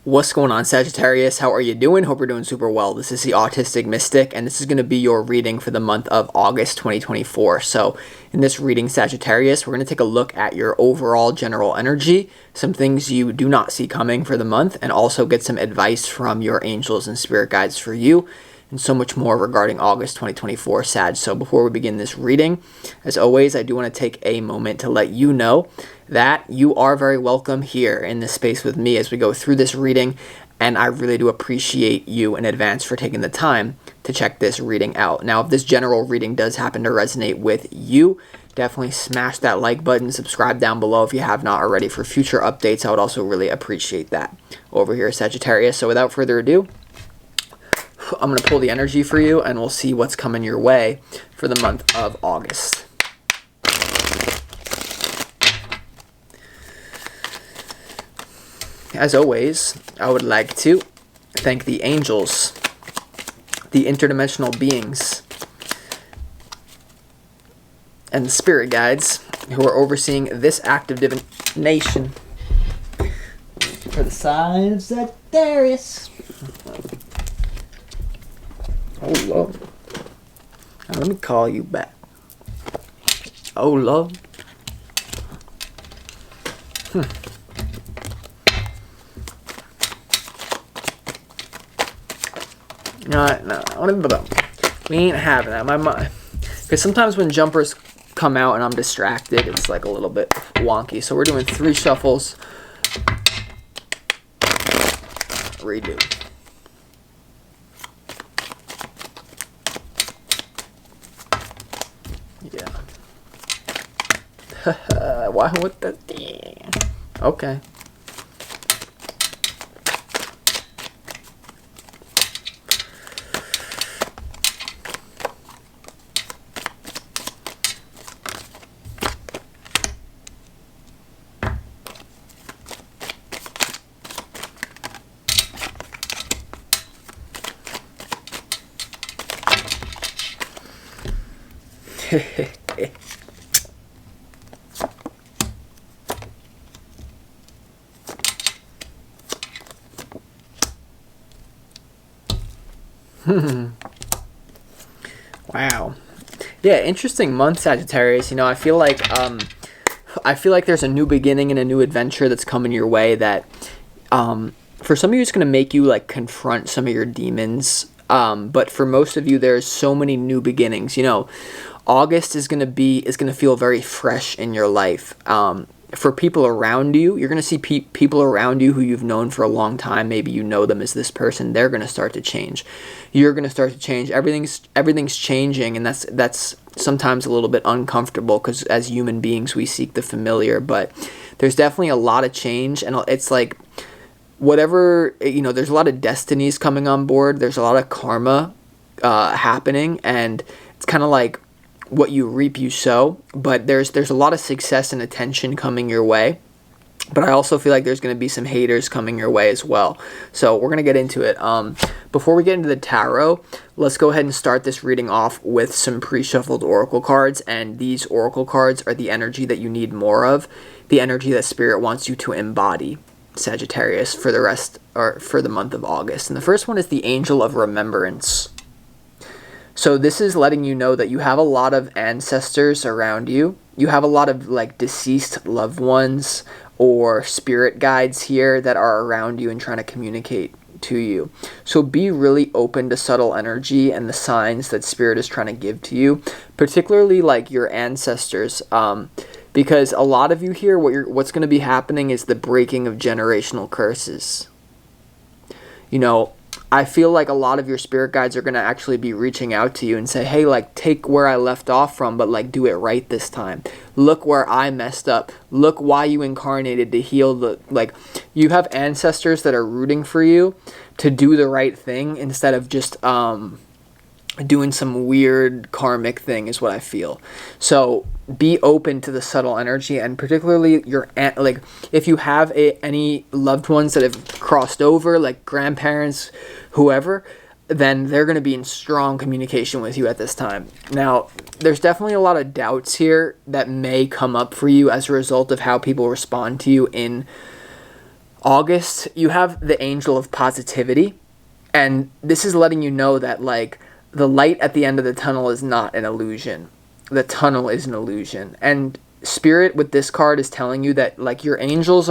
What's going on, Sagittarius? How are you doing? Hope you're doing super well. This is the Autistic Mystic, and this is going to be your reading for the month of August 2024. So, in this reading, Sagittarius, we're going to take a look at your overall general energy, some things you do not see coming for the month, and also get some advice from your angels and spirit guides for you, and so much more regarding August 2024, Sag. So before we begin this reading, as always, I do want to take a moment to let you know that you are very welcome here in this space with me as we go through this reading, and I really do appreciate you in advance for taking the time to check this reading out. Now, if this general reading does happen to resonate with you, definitely smash that like button, subscribe down below if you have not already for future updates. I would also really appreciate that over here, Sagittarius. So without further ado, I'm going to pull the energy for you, and we'll see what's coming your way for the month of August. As always, I would like to thank the angels, the interdimensional beings, and the spirit guides who are overseeing this act of divination for the sign of Sagittarius. Oh, love. Now, let me call you back. Oh, love. No, we ain't having that. My mind, because sometimes when jumpers come out and I'm distracted, it's like a little bit wonky. So we're doing 3 shuffles. Redo. Yeah. Why? What the? Okay. Wow. Yeah, interesting month, Sagittarius. You know, I feel like there's a new beginning and a new adventure that's coming your way that for some of you it's going to make you like confront some of your demons. But for most of you, there's so many new beginnings. You know, August is going to feel very fresh in your life. For people around you, you're going to see people around you who you've known for a long time. Maybe you know them as this person. They're going to start to change. You're going to start to change. Everything's changing, and that's sometimes a little bit uncomfortable because as human beings, we seek the familiar. But there's definitely a lot of change, and it's like whatever, you know, there's a lot of destinies coming on board. There's a lot of karma happening, and it's kind of like what you reap, you sow. But there's a lot of success and attention coming your way. But I also feel like there's going to be some haters coming your way as well. So we're going to get into it. Before we get into the tarot, let's go ahead and start this reading off with some pre-shuffled oracle cards. And these oracle cards are the energy that you need more of, the energy that Spirit wants you to embody, Sagittarius, for the rest, or for the month of August. And the first one is the Angel of Remembrance. So this is letting you know that you have a lot of ancestors around you. You have a lot of like deceased loved ones or spirit guides here that are around you and trying to communicate to you. So be really open to subtle energy and the signs that Spirit is trying to give to you, particularly like your ancestors. Because a lot of you here, what's going to be happening is the breaking of generational curses. You know, I feel like a lot of your spirit guides are going to actually be reaching out to you and say, hey, like, take where I left off from, but like, do it right this time. Look where I messed up. Look why you incarnated to heal like, you have ancestors that are rooting for you to do the right thing instead of just, doing some weird karmic thing is what I feel. So be open to the subtle energy, and particularly your like if you have any loved ones that have crossed over, like grandparents, whoever, then they're going to be in strong communication with you at this time. Now, there's definitely a lot of doubts here that may come up for you as a result of how people respond to you in August, you have the angel of positivity, and this is letting you know that like the light at the end of the tunnel is not an illusion. The tunnel is an illusion. And Spirit with this card is telling you that like your angels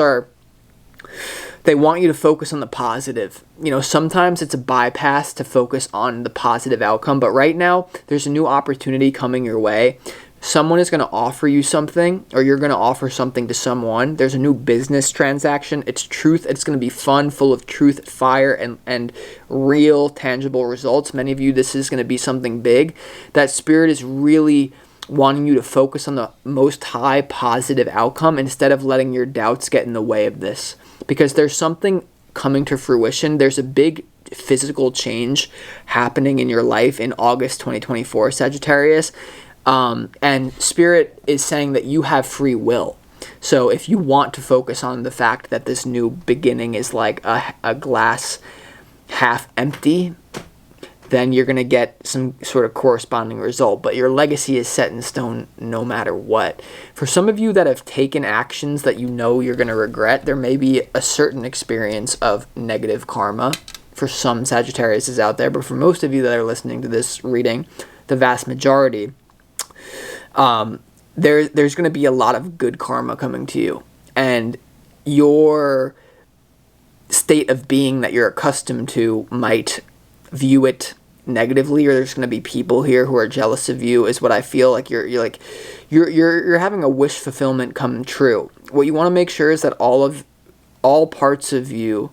they want you to focus on the positive. You know, sometimes it's a bypass to focus on the positive outcome, but right now there's a new opportunity coming your way. Someone is going to offer you something, or you're going to offer something to someone. There's a new business transaction. It's truth. It's going to be fun, full of truth, fire, and real, tangible results. Many of you, this is going to be something big. That Spirit is really wanting you to focus on the most high positive outcome instead of letting your doubts get in the way of this. Because there's something coming to fruition. There's a big physical change happening in your life in August 2024, Sagittarius. And Spirit is saying that you have free will. So if you want to focus on the fact that this new beginning is like a glass half empty, then you're going to get some sort of corresponding result. But your legacy is set in stone no matter what. For some of you that have taken actions that you know you're going to regret, there may be a certain experience of negative karma. For some Sagittarius is out there, but for most of you that are listening to this reading, the vast majority, there's going to be a lot of good karma coming to you, and your state of being that you're accustomed to might view it negatively, or there's going to be people here who are jealous of you, is what I feel like. You're having a wish fulfillment come true. What you want to make sure is that all parts of you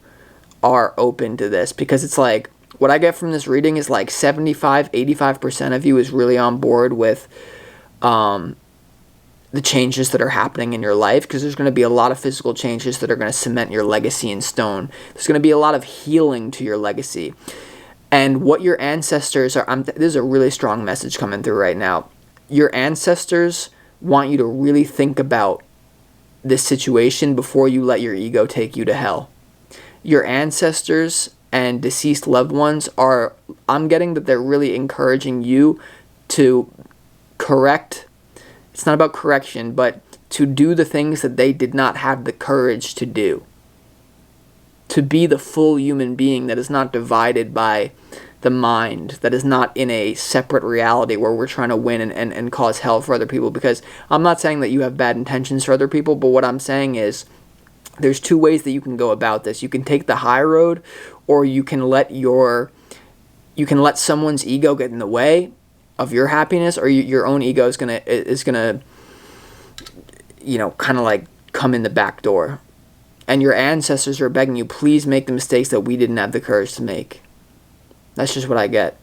are open to this, because it's like what I get from this reading is like 75-85% of you is really on board with the changes that are happening in your life, because there's going to be a lot of physical changes that are going to cement your legacy in stone. There's going to be a lot of healing to your legacy. And what your ancestors are, this is a really strong message coming through right now. Your ancestors want you to really think about this situation before you let your ego take you to hell. Your ancestors and deceased loved ones I'm getting that they're really encouraging you to correct. It's not about correction, but to do the things that they did not have the courage to do. To be the full human being that is not divided by the mind, that is not in a separate reality where we're trying to win and cause hell for other people. Because I'm not saying that you have bad intentions for other people, but what I'm saying is there's two ways that you can go about this. You can take the high road, or you can let someone's ego get in the way of your happiness, or your own ego is gonna kind of like come in the back door. And your ancestors are begging you, please make the mistakes that we didn't have the courage to make. That's just what I get.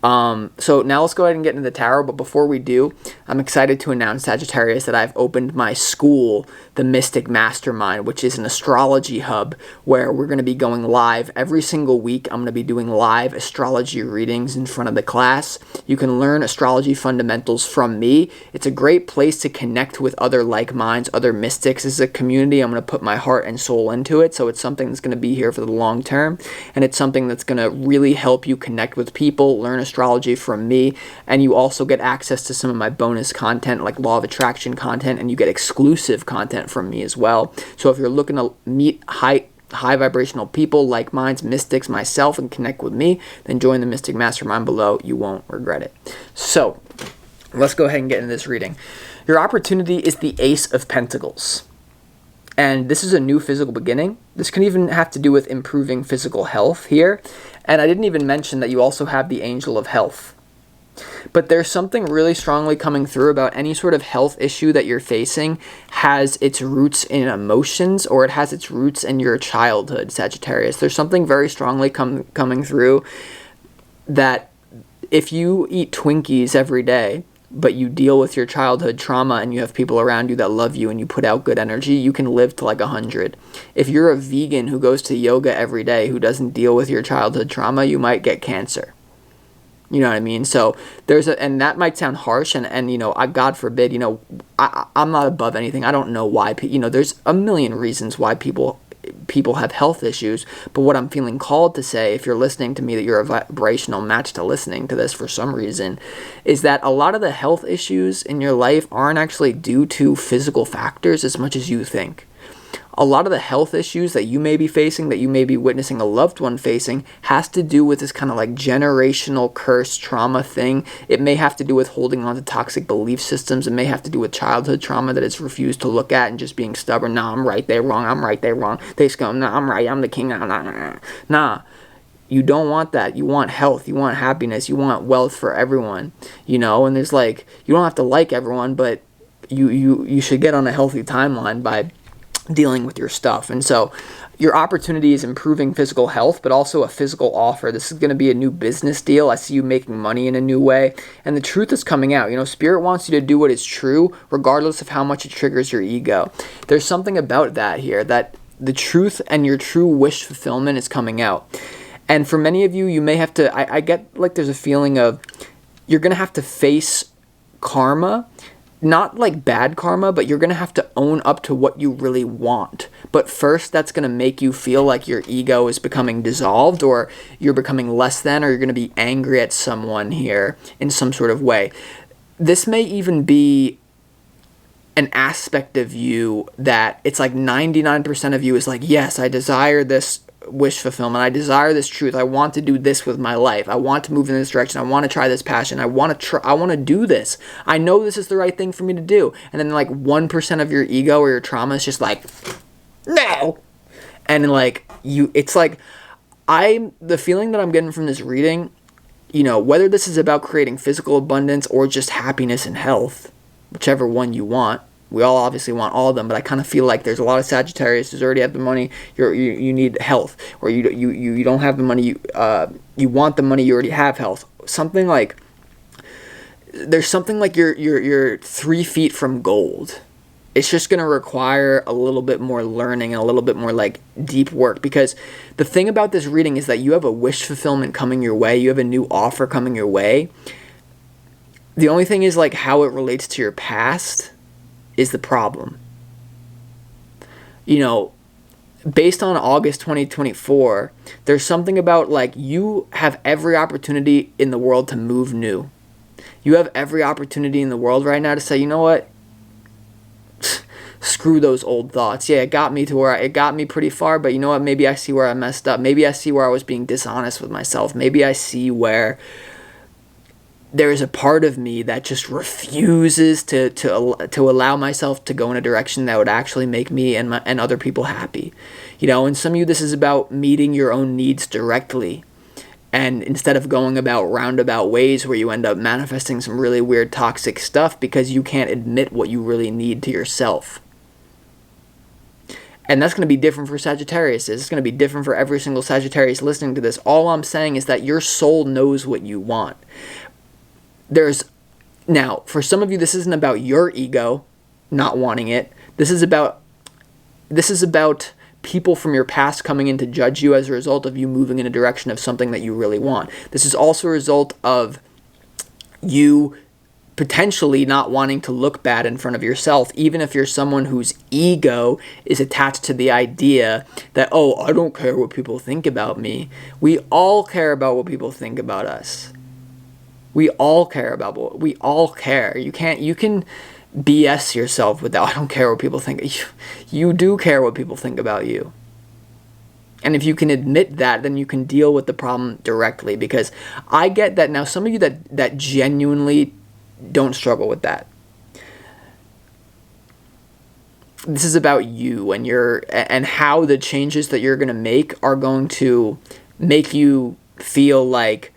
So now let's go ahead and get into the tarot. But before we do, I'm excited to announce, Sagittarius, that I've opened my school, the Mystic Mastermind, which is an astrology hub where we're going to be going live every single week. I'm going to be doing live astrology readings in front of the class. You can learn astrology fundamentals from me. It's a great place to connect with other like minds, other mystics. This is a community. I'm going to put my heart and soul into it. So it's something that's going to be here for the long term. And it's something that's going to really help you connect with people, learn astrology from me, and you also get access to some of my bonus content like law of attraction content, and you get exclusive content from me as well. So if you're looking to meet high vibrational people, like minds, mystics, myself, and connect with me, then join the Mystic Mastermind below. You won't regret it. So let's go ahead and get into this reading. Your opportunity is the Ace of Pentacles. And this is a new physical beginning. This can even have to do with improving physical health here. And I didn't even mention that you also have the Angel of Health. But there's something really strongly coming through about any sort of health issue that you're facing has its roots in emotions, or it has its roots in your childhood, Sagittarius. There's something very strongly coming through that if you eat Twinkies every day, but you deal with your childhood trauma and you have people around you that love you and you put out good energy, you can live to like 100. If you're a vegan who goes to yoga every day, who doesn't deal with your childhood trauma, you might get cancer. You know what I mean? So and that might sound harsh, and God forbid, I'm not above anything. I don't know why, there's a million reasons why people have health issues, but what I'm feeling called to say, if you're listening to me, that you're a vibrational match to listening to this for some reason, is that a lot of the health issues in your life aren't actually due to physical factors as much as you think. A lot of the health issues that you may be facing, that you may be witnessing a loved one facing, has to do with this kind of like generational curse trauma thing. It may have to do with holding on to toxic belief systems. It may have to do with childhood trauma that it's refused to look at and just being stubborn. Nah, I'm right, they're wrong. I'm right, they're wrong. They scum. Nah, I'm right. I'm the king. Nah. You don't want that. You want health. You want happiness. You want wealth for everyone. And there's like, you don't have to like everyone, but you should get on a healthy timeline by dealing with your stuff. And so your opportunity is improving physical health, but also a physical offer. This is going to be a new business deal. I see you making money in a new way. And the truth is coming out. Spirit wants you to do what is true, regardless of how much it triggers your ego. There's something about that here, that the truth and your true wish fulfillment is coming out. And for many of you, you may have to, I get like there's a feeling of you're going to have to face karma, not like bad karma, but you're going to have to own up to what you really want. But first, that's going to make you feel like your ego is becoming dissolved, or you're becoming less than, or you're going to be angry at someone here in some sort of way. This may even be an aspect of you that it's like 99% of you is like, yes, I desire this wish fulfillment. I desire this truth. I want to do this with my life. I want to move in this direction. I want to try this passion. I want to do this. I know this is the right thing for me to do. And then like 1% of your ego or your trauma is just like, no. And like it's like, the feeling that I'm getting from this reading, whether this is about creating physical abundance or just happiness and health, whichever one you want. We all obviously want all of them, but I kind of feel like there's a lot of Sagittarius who already have the money. You need health, or you don't have the money. You want the money. You already have health. Something like there's something like you're 3 feet from gold. It's just gonna require a little bit more learning and a little bit more like deep work, because the thing about this reading is that you have a wish fulfillment coming your way. You have a new offer coming your way. The only thing is like how it relates to your past is the problem. Based on August 2024, there's something about like you have every opportunity in the world to move new. You have every opportunity in the world right now to say, you know what? Screw those old thoughts. Yeah, it got me pretty far, but you know what? Maybe I see where I messed up. Maybe I see where I was being dishonest with myself. Maybe I see where there is a part of me that just refuses to allow myself to go in a direction that would actually make me and other people happy. And some of you, this is about meeting your own needs directly. And instead of going about roundabout ways where you end up manifesting some really weird toxic stuff because you can't admit what you really need to yourself. And that's going to be different for Sagittarius. It's going to be different for every single Sagittarius listening to this. All I'm saying is that your soul knows what you want. Now, for some of you, this isn't about your ego not wanting it. This is about people from your past coming in to judge you as a result of you moving in a direction of something that you really want. This is also a result of you potentially not wanting to look bad in front of yourself, even if you're someone whose ego is attached to the idea that, oh, I don't care what people think about me. We all care about what people think about us. We all care. You can BS yourself with that. I don't care what people think. You do care what people think about you. And if you can admit that, then you can deal with the problem directly. Because I get that now, some of you that genuinely don't struggle with that. This is about you and how the changes that you're going to make are going to make you feel like,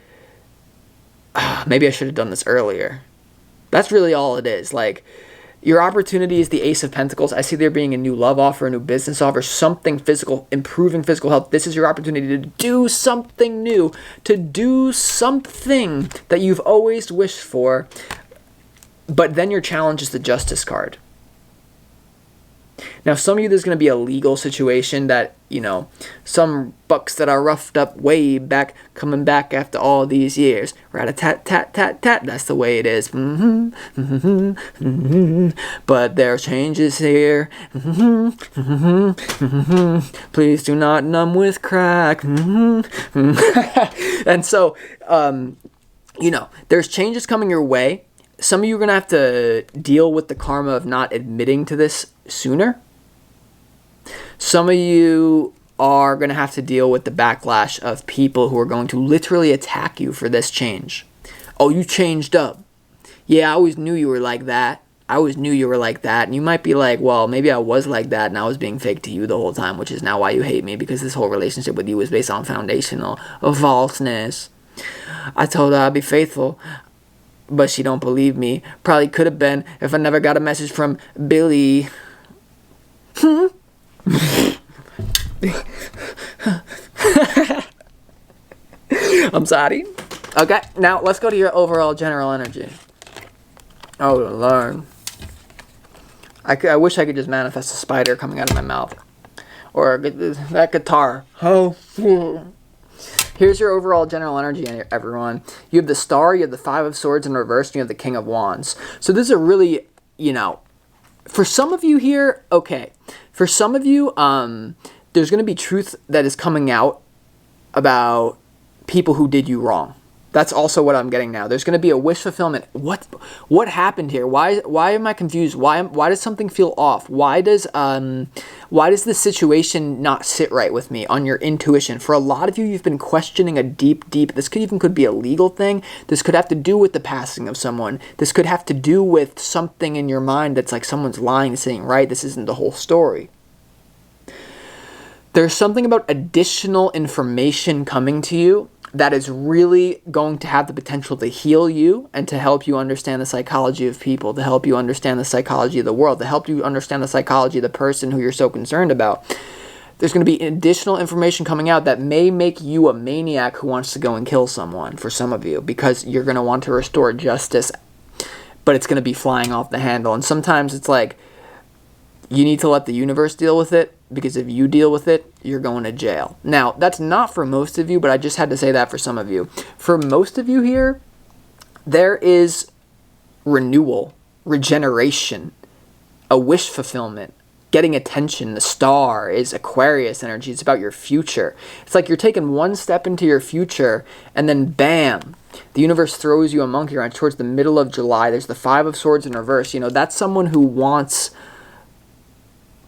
maybe I should have done this earlier. That's really all it is. Like, your opportunity is the Ace of Pentacles. I see there being a new love offer, a new business offer, something physical, improving physical health. This is your opportunity to do something new, to do something that you've always wished for. But then your challenge is the Justice card. Now, some of you, there's going to be a legal situation that, some bucks that are roughed up way back, coming back after all these years. Rat-a-tat-tat-tat-tat, that's the way it is. But there are changes here. Please do not numb with crack. And so, there's changes coming your way. Some of you are going to have to deal with the karma of not admitting to this sooner. Some of you are going to have to deal with the backlash of people who are going to literally attack you for this change. Oh, you changed up. Yeah, I always knew you were like that. I always knew you were like that. And you might be like, well, maybe I was like that and I was being fake to you the whole time, which is now why you hate me, because this whole relationship with you was based on foundational of falseness. I told her I'd be faithful, but she don't believe me. Probably could have been if I never got a message from Billy. I'm sorry. Okay, now let's go to your overall general energy. Oh, Lord. I wish I could just manifest a spider coming out of my mouth. Or that guitar. Oh. Here's your overall general energy, everyone. You have the Star, you have the Five of Swords in reverse, and you have the King of Wands. So this is a really, for some of you here, okay. For some of you, there's going to be truth that is coming out about people who did you wrong. That's also what I'm getting now. There's going to be a wish fulfillment. What happened here? Why am I confused? Why does something feel off? Why does this situation not sit right with me on your intuition? For a lot of you, you've been questioning a deep, this could be a legal thing. This could have to do with the passing of someone. This could have to do with something in your mind that's like someone's lying, saying, right, this isn't the whole story. There's something about additional information coming to you that is really going to have the potential to heal you and to help you understand the psychology of people, to help you understand the psychology of the world, to help you understand the psychology of the person who you're so concerned about. There's going to be additional information coming out that may make you a maniac who wants to go and kill someone for some of you, because you're going to want to restore justice, but it's going to be flying off the handle. And sometimes it's like you need to let the universe deal with it, because if you deal with it, you're going to jail. Now, that's not for most of you, but I just had to say that for some of you. For most of you here, there is renewal, regeneration, a wish fulfillment, getting attention. The Star is Aquarius energy. It's about your future. It's like you're taking one step into your future, and then bam, the universe throws you a monkey wrench towards the middle of July. There's the Five of Swords in reverse. That's someone who wants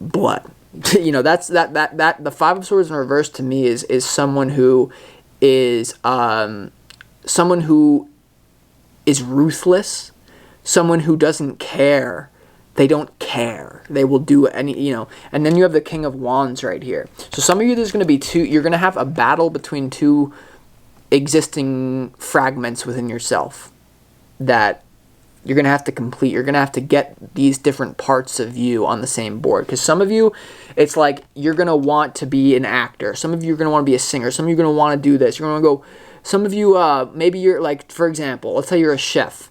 blood. That's the Five of Swords in reverse to me is someone who is ruthless, someone who doesn't care. They don't care. They will do any, and then you have the King of Wands right here. So some of you, there's going to be you're going to have a battle between two existing fragments within yourself that you're going to have to complete. You're going to have to get these different parts of you on the same board. Because some of you, it's like you're going to want to be an actor. Some of you are going to want to be a singer. Some of you are going to want to do this. You're going to go, some of you, maybe you're like, for example, let's say you're a chef.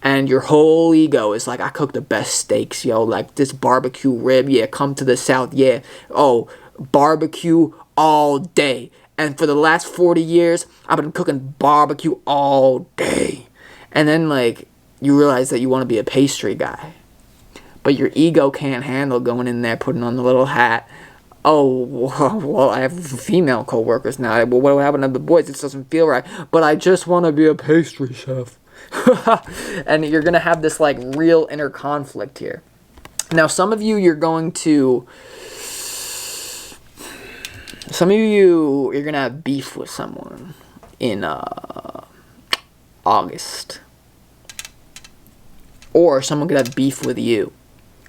And your whole ego is like, I cook the best steaks, yo. Like this barbecue rib, yeah, come to the South, yeah. Oh, barbecue all day. And for the last 40 years, I've been cooking barbecue all day. And then like, you realize that you want to be a pastry guy, but your ego can't handle going in there, putting on the little hat. Oh, well, I have female co-workers now. Well, what happened to the boys? This doesn't feel right. But I just want to be a pastry chef. And you're going to have this like real inner conflict here. Now, some of you, you're going to have beef with someone in August. Or someone could have beef with you.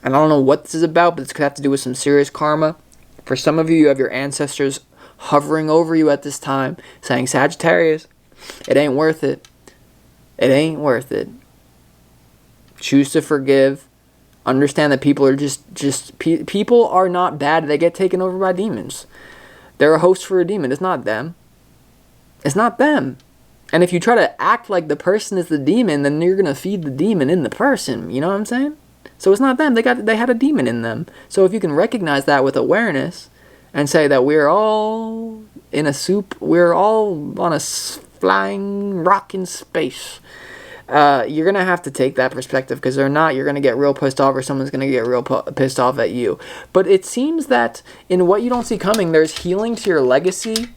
And I don't know what this is about, but this could have to do with some serious karma. For some of you, you have your ancestors hovering over you at this time, saying, Sagittarius, it ain't worth it. It ain't worth it. Choose to forgive. Understand that people are people are not bad. They get taken over by demons. They're a host for a demon. It's not them. It's not them. And if you try to act like the person is the demon, then you're going to feed the demon in the person. You know what I'm saying? So it's not them. They had a demon in them. So if you can recognize that with awareness and say that we're all in a soup, we're all on a flying rock in space, you're going to have to take that perspective, because they're not. You're going to get real pissed off, or someone's going to get real pissed off at you. But it seems that in what you don't see coming, there's healing to your legacy.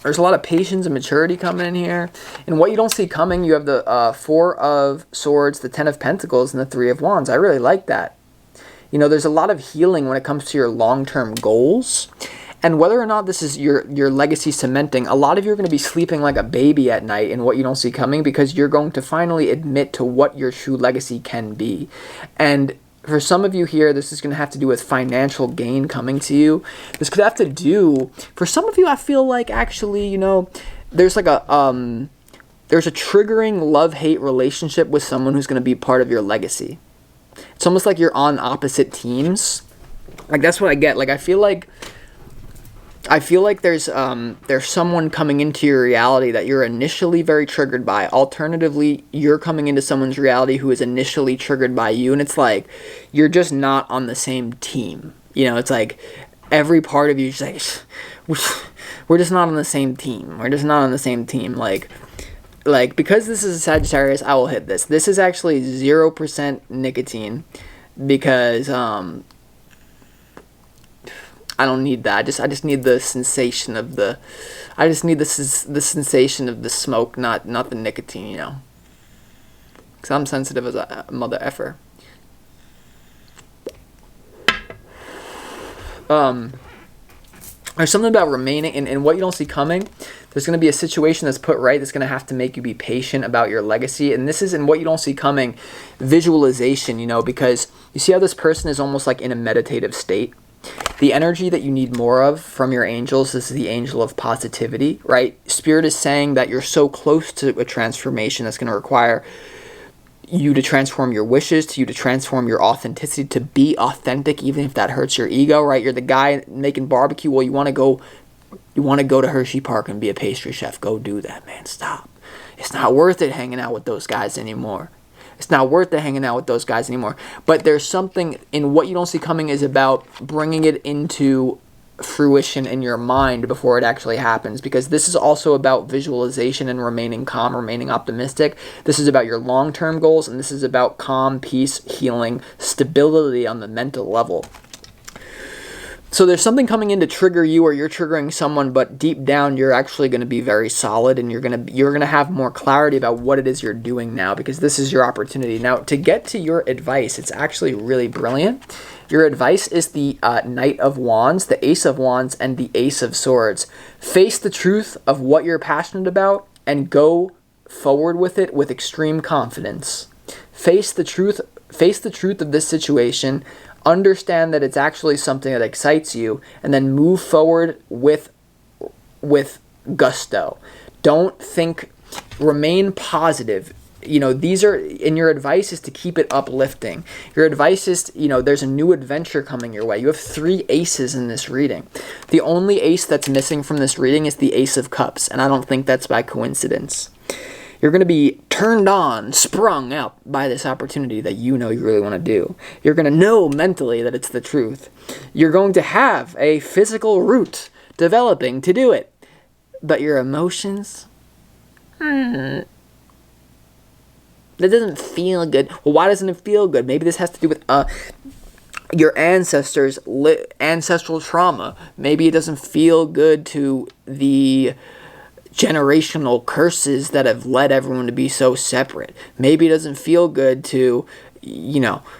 There's a lot of patience and maturity coming in here. And what you don't see coming, you have the Four of Swords, the Ten of Pentacles, and the Three of Wands. I really like that. You know, there's a lot of healing when it comes to your long-term goals. And whether or not this is your legacy cementing, a lot of you are going to be sleeping like a baby at night in what you don't see coming, because you're going to finally admit to what your true legacy can be. And for some of you here, this is going to have to do with financial gain coming to you. This could have to do, for some of you, I feel like actually, you know, there's like there's a triggering love-hate relationship with someone who's going to be part of your legacy. It's almost like you're on opposite teams. Like, that's what I get. Like, I feel like there's someone coming into your reality that you're initially very triggered by. Alternatively, you're coming into someone's reality who is initially triggered by you, and it's like you're just not on the same team. You know, it's like every part of you is like, we're just not on the same team. We're just not on the same team. Like because this is a Sagittarius, I will hit this. This is actually 0% nicotine, because I don't need that. I just need the sensation of the. I just need the sensation of the smoke, not the nicotine. You know, because I'm sensitive as a mother effer. There's something about remaining in what you don't see coming. There's going to be a situation that's put right that's going to have to make you be patient about your legacy. And this is in what you don't see coming, visualization, you know, because you see how this person is almost like in a meditative state. The energy that you need more of from your angels is the angel of positivity, right? Spirit is saying that you're so close to a transformation that's going to require you to transform your wishes, to you to transform your authenticity, to be authentic, even if that hurts your ego, right? You're the guy making barbecue. Well, you want to go to Hershey Park and be a pastry chef. Go do that, man. Stop. It's not worth it hanging out with those guys anymore. It's not worth it hanging out with those guys anymore. But there's something in what you don't see coming is about bringing it into fruition in your mind before it actually happens, because this is also about visualization and remaining calm, remaining optimistic. This is about your long-term goals, and this is about calm, peace, healing, stability on the mental level. So there's something coming in to trigger you, or you're triggering someone, but deep down you're actually going to be very solid, and you're going to have more clarity about what it is you're doing now, because this is your opportunity. Now, to get to your advice, it's actually really brilliant. Your advice is the Knight of Wands, the Ace of Wands, and the Ace of Swords. Face the truth of what you're passionate about and go forward with it with extreme confidence. Face the truth of this situation. Understand that it's actually something that excites you, and then move forward with gusto. Don't think, remain positive. You know, your advice is to keep it uplifting. Your advice is, there's a new adventure coming your way. You have 3 aces in this reading. The only ace that's missing from this reading is the Ace of Cups, and I don't think that's by coincidence. You're going to be turned on, sprung up by this opportunity that you know you really want to do. You're going to know mentally that it's the truth. You're going to have a physical route developing to do it. But your emotions, that doesn't feel good. Well, why doesn't it feel good? Maybe this has to do with your ancestors' ancestral trauma. Maybe it doesn't feel good to the generational curses that have led everyone to be so separate. Maybe it doesn't feel good to,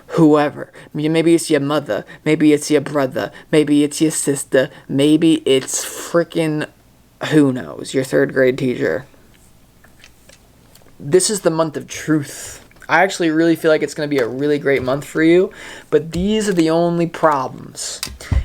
whoever. Maybe it's your mother. Maybe it's your brother. Maybe it's your sister. Maybe it's freaking, who knows, your 3rd grade teacher. This is the month of truth. I actually really feel like it's going to be a really great month for you, but these are the only problems.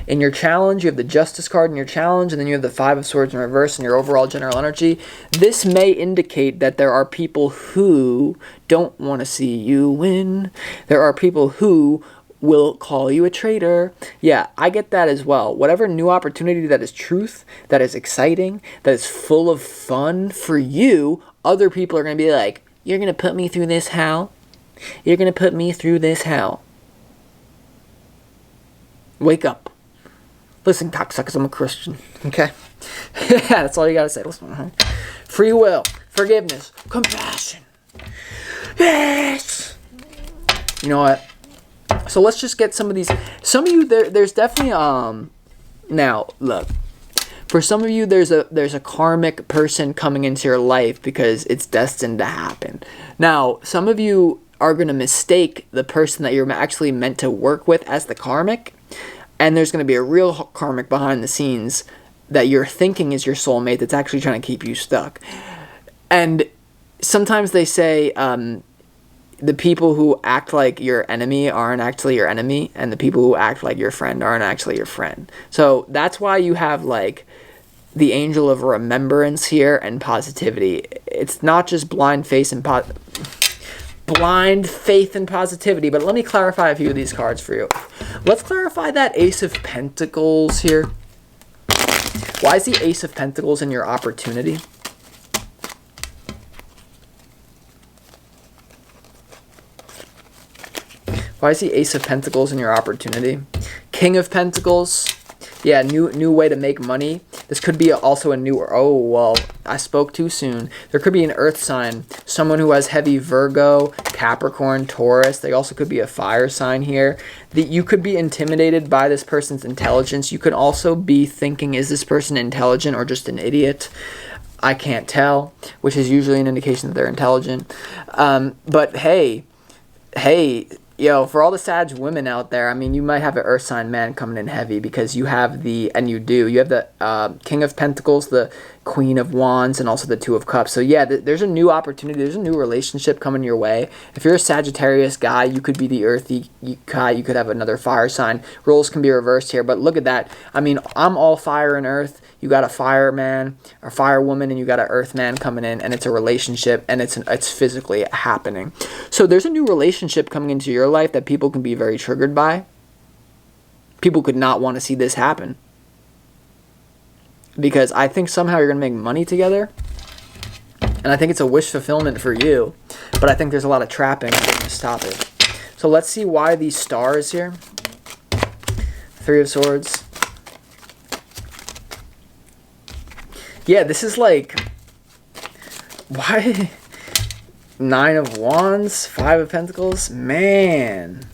In your challenge, you have the Justice card in your challenge, and then you have the 5 of Swords in reverse in your overall general energy. This may indicate that there are people who don't want to see you win. There are people who will call you a traitor. Yeah, I get that as well. Whatever new opportunity that is truth, that is exciting, that is full of fun for you, other people are going to be like, you're going to put me through this hell? You're going to put me through this hell? Wake up. Listen, cocksuckers, I'm a Christian. Okay? That's all you got to say. Listen, free will, forgiveness, compassion. Yes! You know what? So let's just get some of these. Some of you, there's definitely, now, look. For some of you, there's a karmic person coming into your life because it's destined to happen. Now, some of you are going to mistake the person that you're actually meant to work with as the karmic. And there's going to be a real karmic behind the scenes that you're thinking is your soulmate that's actually trying to keep you stuck. And sometimes they say the people who act like your enemy aren't actually your enemy, and the people who act like your friend aren't actually your friend. So that's why you have like the angel of remembrance here and positivity. It's not just blind faith and positivity, but let me clarify a few of these cards for you. Let's clarify that Ace of Pentacles here. Why is the Ace of Pentacles in your opportunity? Why is the Ace of Pentacles in your opportunity? King of Pentacles. Yeah, new way to make money. This could be also a new... Oh, well, I spoke too soon. There could be an earth sign. Someone who has heavy Virgo, Capricorn, Taurus. They also could be a fire sign here. You could be intimidated by this person's intelligence. You could also be thinking, is this person intelligent or just an idiot? I can't tell, which is usually an indication that they're intelligent. But hey... Yo, for all the Sag women out there, I mean, you might have an earth sign man coming in heavy because you have you have the King of Pentacles, the Queen of Wands, and also the Two of Cups. So yeah, there's a new opportunity, there's a new relationship coming your way. If you're a Sagittarius guy, you could be the earthy guy, you could have another fire sign. Roles can be reversed here, but look at that. I mean, I'm all fire and earth. You got a fireman or firewoman, and you got an earthman coming in, and it's a relationship, and it's physically happening. So there's a new relationship coming into your life that people can be very triggered by. People could not want to see this happen. Because I think somehow you're going to make money together. And I think it's a wish fulfillment for you. But I think there's a lot of trapping to stop it. So let's see why these stars here. Three of Swords. Yeah, this is like... Why... Nine of Wands, Five of Pentacles. Man.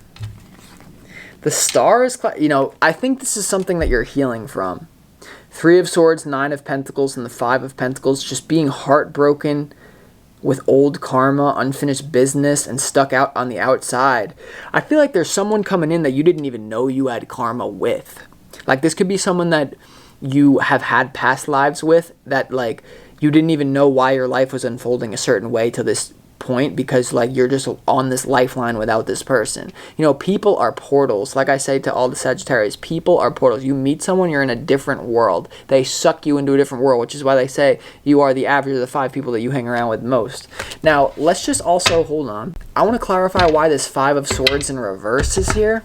The stars, you know, I think this is something that you're healing from. Three of Swords, Nine of Pentacles, and the Five of Pentacles. Just being heartbroken with old karma, unfinished business, and stuck out on the outside. I feel like there's someone coming in that you didn't even know you had karma with. Like, this could be someone that you have had past lives with that, like, you didn't even know why your life was unfolding a certain way to this point because, like, you're just on this lifeline without this person. You know, people are portals. Like I say to all the Sagittarius, people are portals. You meet someone, you're in a different world. They suck you into a different world, which is why they say you are the average of the 5 people that you hang around with most. Now, let's just also, hold on. I want to clarify why this Five of Swords in reverse is here.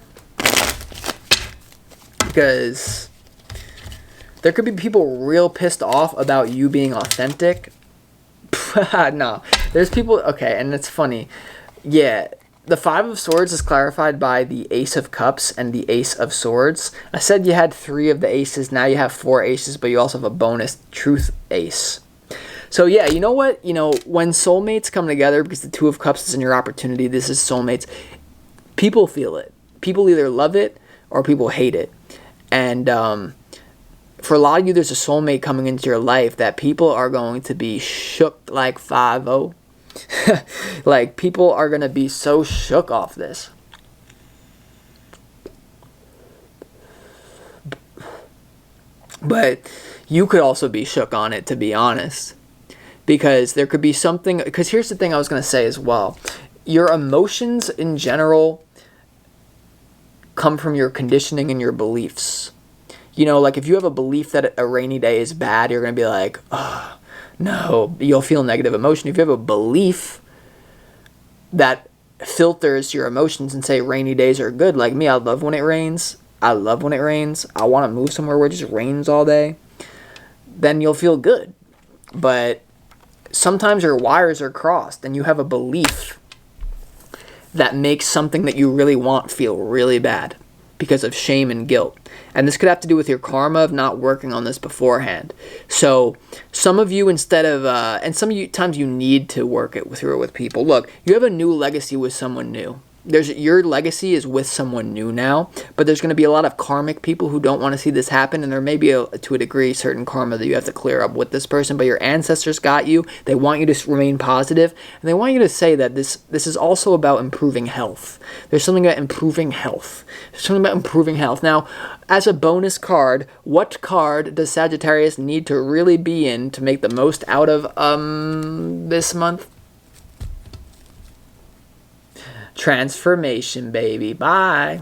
Because there could be people real pissed off about you being authentic. No, there's people, okay, and it's funny. Yeah, the Five of Swords is clarified by the Ace of Cups and the Ace of Swords. I said you had 3 of the aces, now you have 4 aces, but you also have a bonus Truth Ace. So yeah, you know what? You know, when soulmates come together, because the Two of Cups is in your opportunity, this is soulmates, people feel it. People either love it or people hate it. And, for a lot of you, there's a soulmate coming into your life that people are going to be shook like 5-0. Like, people are going to be so shook off this. But you could also be shook on it, to be honest. Because there could be something... Because here's the thing I was going to say as well. Your emotions in general come from your conditioning and your beliefs. You know, like, if you have a belief that a rainy day is bad, you're going to be like, oh, no. You'll feel negative emotion. If you have a belief that filters your emotions and say rainy days are good, like me, I love when it rains. I love when it rains. I want to move somewhere where it just rains all day. Then you'll feel good. But sometimes your wires are crossed and you have a belief that makes something that you really want feel really bad because of shame and guilt. And this could have to do with your karma of not working on this beforehand. So some of you, instead of, and some of you times you need to work it through with people. Look, you have a new legacy with someone new. your legacy is with someone new now, but there's going to be a lot of karmic people who don't want to see this happen, and there may be to a degree certain karma that you have to clear up with this person, but your ancestors got you. They want you to remain positive, and they want you to say that this is also about improving health. There's something about improving health. There's something about improving health. Now, as a bonus card, what card does Sagittarius need to really be in to make the most out of this month? Transformation, baby. Bye.